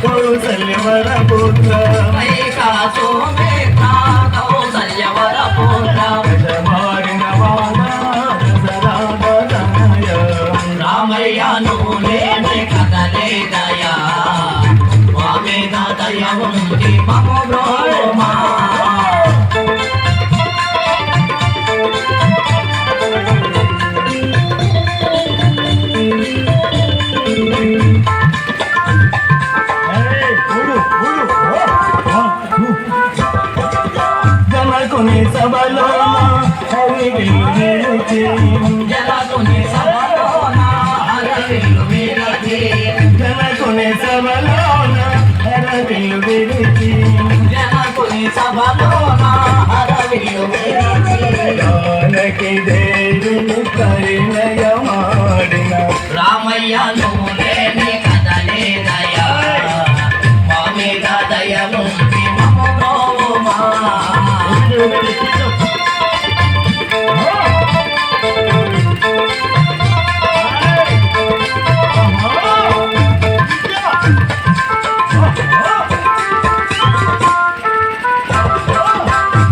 కౌసల్యవర పుత్ర వైకాసోమేత్ర కౌసల్యవర పుత్ర మారిన వాదాయ రామయ్య నువ్వులేని కదలేదయా వామేద దయ ఉంది మమ బ్రోమా జనకుని సభలో జనకుని సభలోన హరవిల్లు విరచి జనకుని సభలోన హరవిల్లు విరిచి జనకుని సభలోన హరవిల్లు విరచి జానకి దేవిని పరిణయమాడిన రామయ్య నువ్వులేని కదలేదయా మా మీద దయముంది మమ బ్రోమా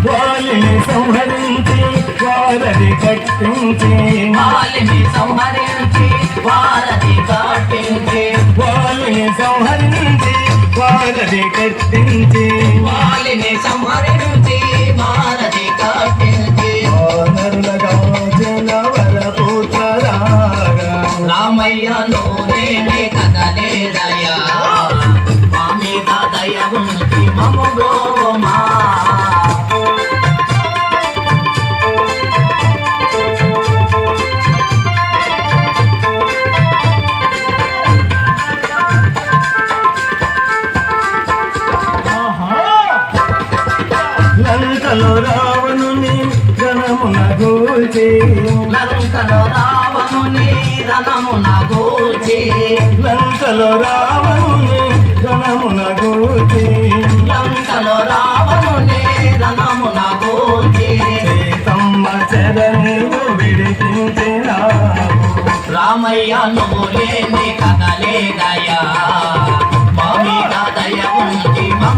వాలిని సంహరించి వారధి కట్టించి వాలిని సంహరించి వారధి కట్టించి వాలిని సంహరించి వారధి కట్టించి వాలిని సంహరించి వారధి కట్టించి వానరులగా జనవర పుత్రరాగా రామయ్య నువ్వేమి కదలేదయా మా మీద దయ ఉంది మమ బ్రోమా లంకలో రావణుని జనమున గూల్చి లంకలో రావణుని రణమున గూల్చి లంకలో రావణుని జనమున గూల్చి లంకలో రావణుని రణమున గూల్చి సీతమ్మ చరణులు విడిపించినావు రామయ్య నువ్వు లేని కదలేదయా మా మీద దయ ఉంది మా